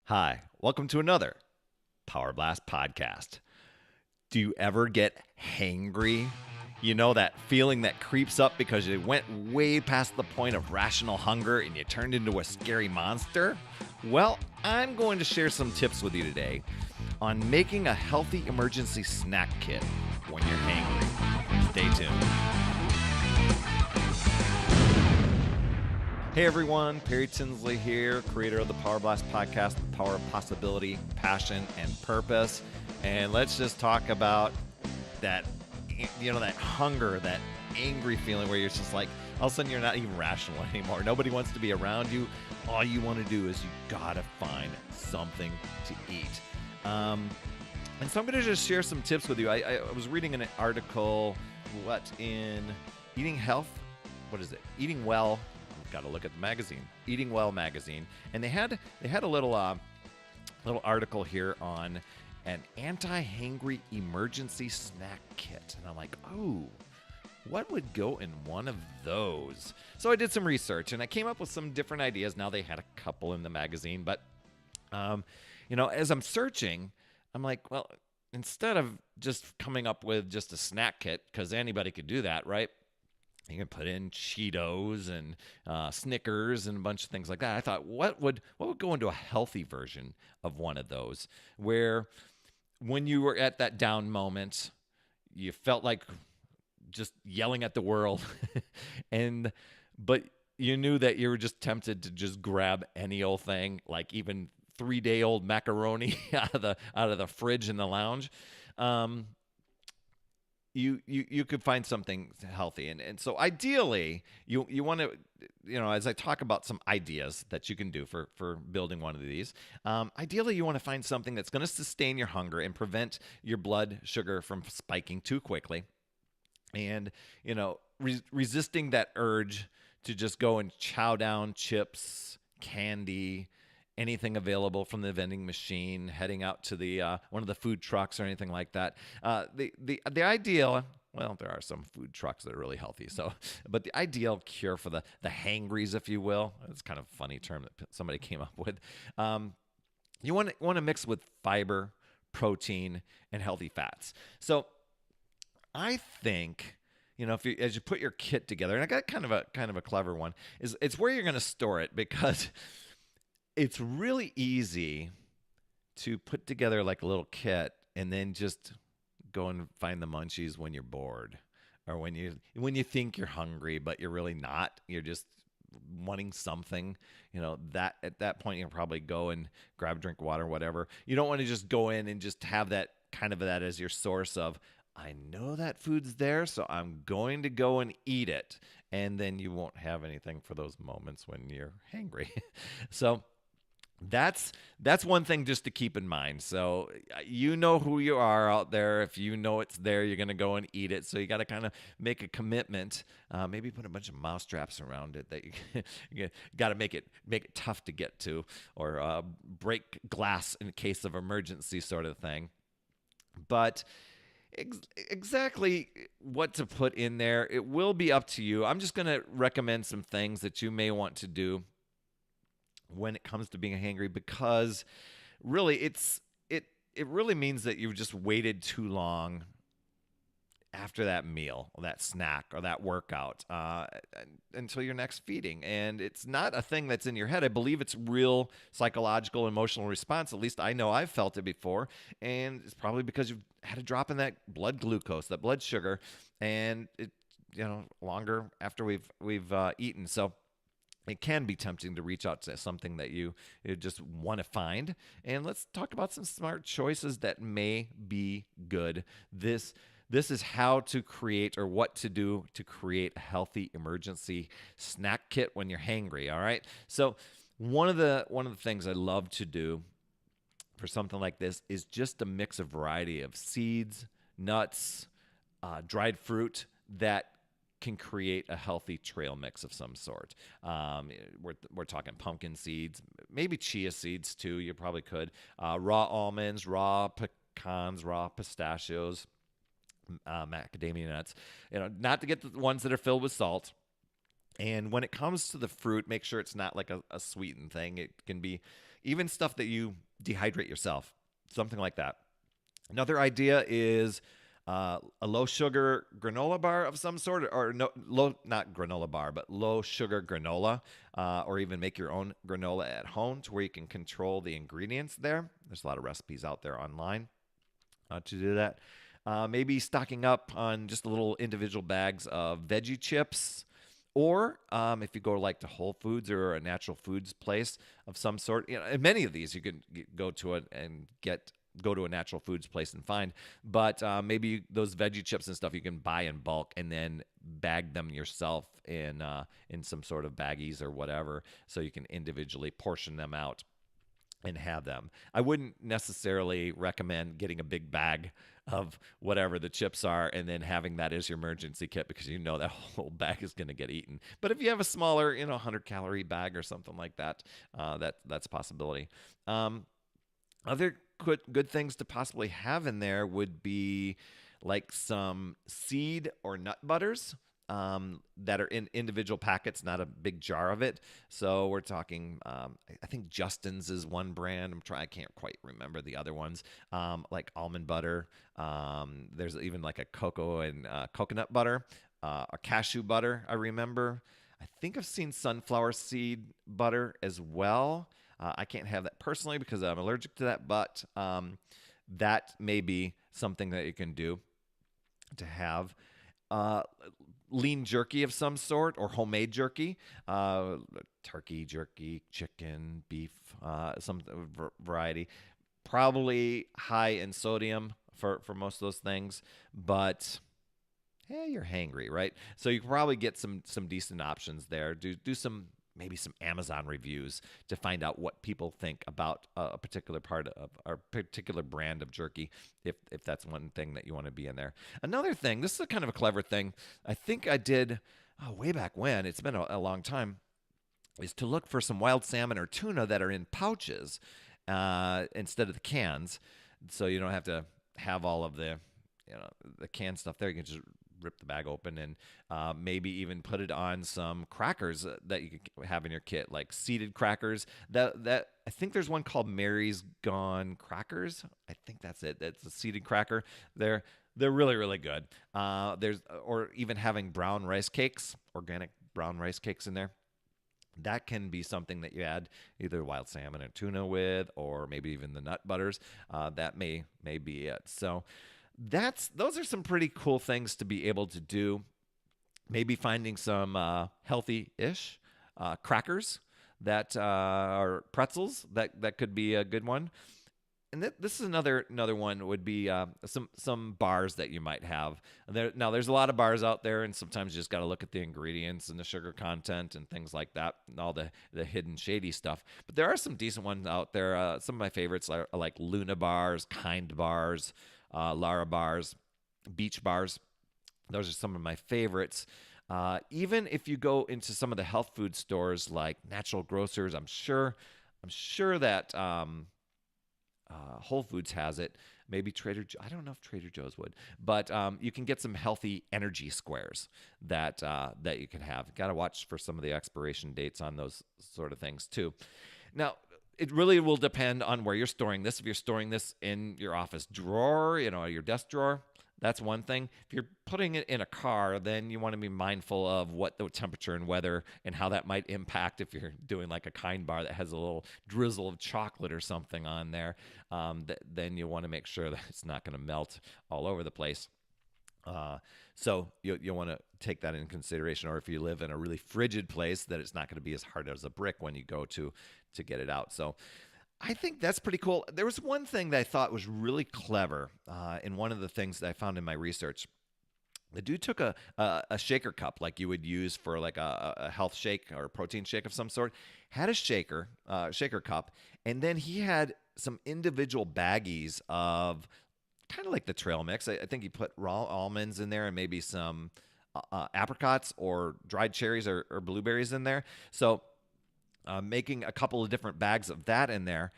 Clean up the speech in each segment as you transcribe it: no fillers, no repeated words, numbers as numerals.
Hi, welcome to another Power Blast podcast. Do you ever get hangry? You know that feeling that creeps up because you went way past the point of rational hunger and you turned into a scary monster? Well, I'm going to share some tips with you today on making a healthy emergency snack kit when you're hangry. Stay tuned. Hey everyone, Perry Tinsley here, creator of the Power Blast podcast, The Power of Possibility, Passion, and Purpose. And let's just talk about that, that hunger, that angry feeling where you're just like, all of a sudden you're not even rational anymore. Nobody wants to be around you. All you want to do is you gotta find something to eat. And so I'm going to just share some tips with you. I was reading an article, in Eating Health? What is it? Eating Well. Got to look at the magazine, Eating Well magazine, and they had a little article here on an anti-hangry emergency snack kit, and I'm like, oh, what would go in one of those? So I did some research, and I came up with some different ideas. Now they had a couple in the magazine, but as I'm searching, I'm like, well, instead of just coming up with just a snack kit, because anybody could do that, right? You can put in Cheetos and Snickers and a bunch of things like that. I thought, what would go into a healthy version of one of those, where when you were at that down moment, you felt like just yelling at the world, but you knew that you were just tempted to just grab any old thing, like even 3-day-old macaroni out of the fridge in the lounge. You could find something healthy. And so ideally, you want to, as I talk about some ideas that you can do for building one of these, ideally you want to find something that's going to sustain your hunger and prevent your blood sugar from spiking too quickly. And, resisting that urge to just go and chow down chips, candy, anything available from the vending machine, heading out to the one of the food trucks or anything like that. The ideal, well, there are some food trucks that are really healthy. But the ideal cure for the hangries, if you will, it's kind of a funny term that somebody came up with. You want to mix with fiber, protein, and healthy fats. So I think, as you put your kit together, and I got kind of a clever one, is it's where you're going to store it, because it's really easy to put together like a little kit and then just go and find the munchies when you're bored, or when you think you're hungry but you're really not. You're just wanting something. That at that point you'll probably go and grab a drink of water, whatever. You don't want to just go in and just have that as your source of, I know that food's there, so I'm going to go and eat it. And then you won't have anything for those moments when you're hangry. So that's one thing just to keep in mind. So you know who you are out there. If you know it's there, you're going to go and eat it. So you got to kind of make a commitment. Maybe put a bunch of mouse traps around it that you got to make it tough to get to, or break glass in case of emergency, sort of thing. But exactly what to put in there, it will be up to you. I'm just going to recommend some things that you may want to do when it comes to being hangry, because really it really means that you've just waited too long after that meal, or that snack, or that workout, until your next feeding. And it's not a thing that's in your head. I believe it's real psychological, emotional response. At least I know I've felt it before. And it's probably because you've had a drop in that blood glucose, that blood sugar, and it, longer after we've eaten. So it can be tempting to reach out to something that you just want to find. And let's talk about some smart choices that may be good. This is how to create, or what to do to create, a healthy emergency snack kit when you're hangry. All right. So one of the things I love to do for something like this is just a mix, of variety of seeds, nuts, dried fruit that can create a healthy trail mix of some sort. We're talking pumpkin seeds, maybe chia seeds too. You probably could. Raw almonds, raw pecans, raw pistachios, macadamia nuts. Not to get the ones that are filled with salt. And when it comes to the fruit, make sure it's not like a sweetened thing. It can be even stuff that you dehydrate yourself, something like that. Another idea is a low sugar granola bar of some sort, or no, low, not granola bar, but low sugar granola, or even make your own granola at home to where you can control the ingredients there. There's a lot of recipes out there online to do that. Maybe stocking up on just little individual bags of veggie chips. Or if you go like to Whole Foods or a natural foods place of some sort, and many of these you can go to it and go to a natural foods place and find. But maybe those veggie chips and stuff you can buy in bulk and then bag them yourself in some sort of baggies or whatever, so you can individually portion them out and have them. I wouldn't necessarily recommend getting a big bag of whatever the chips are and then having that as your emergency kit, because you know that whole bag is going to get eaten. But if you have a smaller, 100-calorie bag or something like that, that's a possibility. Other good things to possibly have in there would be like some seed or nut butters that are in individual packets, not a big jar of it. So we're talking, I think Justin's is one brand. I can't quite remember the other ones. Like almond butter. There's even like a cocoa and coconut butter, a cashew butter. I remember. I think I've seen sunflower seed butter as well. I can't have that personally because I'm allergic to that, but that may be something that you can do to have. Uh, Lean jerky of some sort or homemade jerky, turkey jerky, chicken, beef, some variety. Probably high in sodium for most of those things, but you're hangry, right? So you can probably get some decent options there. Do some maybe some Amazon reviews to find out what people think about a particular part of a particular brand of jerky, if that's one thing that you want to be in there. Another thing, this is a kind of a clever thing. I think I did way back when. It's been a long time. Is to look for some wild salmon or tuna that are in pouches instead of the cans, so you don't have to have all of the canned stuff there. You can just rip the bag open and maybe even put it on some crackers that you could have in your kit, like seeded crackers. That I think there's one called Mary's Gone Crackers. I think that's it. That's a seeded cracker. They're really really good. Or even having brown rice cakes, organic brown rice cakes in there. That can be something that you add either wild salmon and tuna with, or maybe even the nut butters. That may be it. So those are some pretty cool things to be able to do. Maybe finding some healthy-ish crackers that are pretzels. That could be a good one. And this is another one would be some bars that you might have. Now, there's a lot of bars out there, and sometimes you just got to look at the ingredients and the sugar content and things like that, and all the hidden shady stuff. But there are some decent ones out there. Some of my favorites are like Luna bars, Kind bars, Lara bars, Beach bars. Those are some of my favorites. Even if you go into some of the health food stores like Natural Grocers, I'm sure that Whole Foods has it. Maybe I don't know if Trader Joe's would, but you can get some healthy energy squares that you can have. Got to watch for some of the expiration dates on those sort of things too. Now, it really will depend on where you're storing this. If you're storing this in your office drawer, your desk drawer, that's one thing. If you're putting it in a car, then you want to be mindful of what the temperature and weather and how that might impact if you're doing like a Kind bar that has a little drizzle of chocolate or something on there. Then you want to make sure that it's not going to melt all over the place. So you want to take that into consideration. Or if you live in a really frigid place, that it's not going to be as hard as a brick when you go to get it out. So I think that's pretty cool. There was one thing that I thought was really clever in one of the things that I found in my research. The dude took a shaker cup like you would use for like a health shake or a protein shake of some sort, had a shaker cup, and then he had some individual baggies of kind of like the trail mix. I think he put raw almonds in there and maybe some apricots or dried cherries or blueberries in there. So making a couple of different bags of that in there,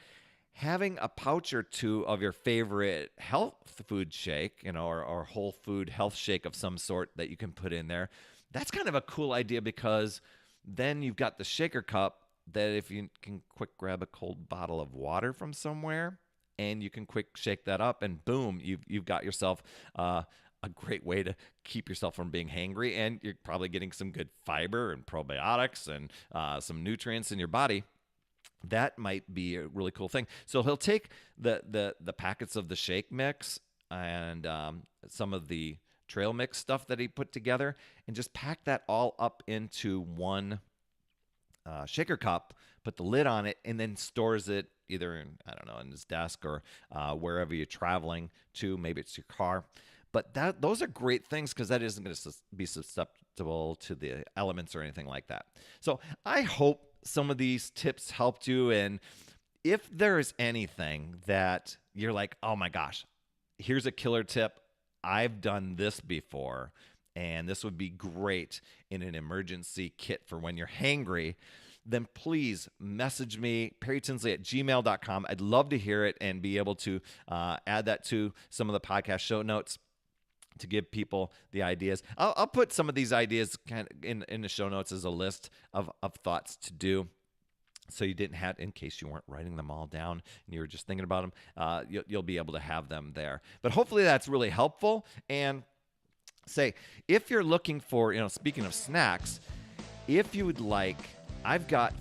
having a pouch or two of your favorite health food shake, or whole food health shake of some sort that you can put in there, That's kind of a cool idea because then you've got the shaker cup that if you can quick grab a cold bottle of water from somewhere and you can quick shake that up and boom, you've got yourself a great way to keep yourself from being hangry, and you're probably getting some good fiber and probiotics and some nutrients in your body. That might be a really cool thing. So he'll take the packets of the shake mix and some of the trail mix stuff that he put together and just pack that all up into one shaker cup, put the lid on it, and then stores it either in, I don't know, in his desk or wherever you're traveling to. Maybe it's your car. But those are great things because that isn't going to be susceptible to the elements or anything like that. So I hope some of these tips helped you. And if there is anything that you're like, oh my gosh, here's a killer tip. I've done this before, and this would be great in an emergency kit for when you're hangry, then please message me, perrytinsley@gmail.com. I'd love to hear it and be able to add that to some of the podcast show notes to give people the ideas. I'll put some of these ideas kind of in the show notes as a list of thoughts to do. So you didn't have, in case you weren't writing them all down and you were just thinking about them, you'll be able to have them there. But hopefully that's really helpful. And say, if you're looking for, speaking of snacks, if you would like, I've got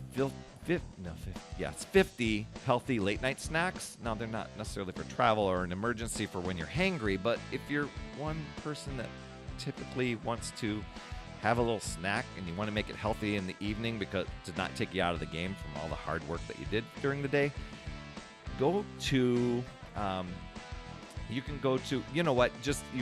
50 healthy late night snacks. Now, they're not necessarily for travel or an emergency for when you're hangry, but if you're one person that typically wants to have a little snack and you want to make it healthy in the evening because to not take you out of the game from all the hard work that you did during the day, go to, you can go to, you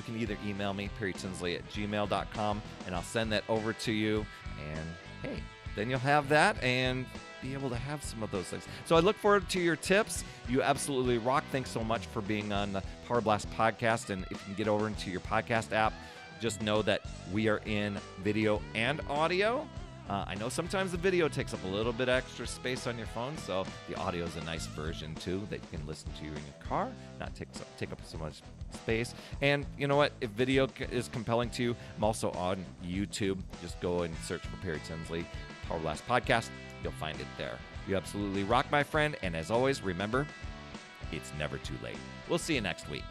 can either email me, perrytinsley@gmail.com, and I'll send that over to you. And hey, then you'll have that and be able to have some of those things. So I look forward to your tips. You absolutely rock. Thanks so much for being on the Power Blast podcast. And if you can get over into your podcast app, just know that we are in video and audio. I know sometimes the video takes up a little bit extra space on your phone, so the audio is a nice version too that you can listen to in your car, not take up so much space. And you know what? If video is compelling to you, I'm also on YouTube. Just go and search for Perry Tinsley Power Blast Podcast. You'll find it there. You absolutely rock, my friend. And as always, remember, it's never too late. We'll see you next week.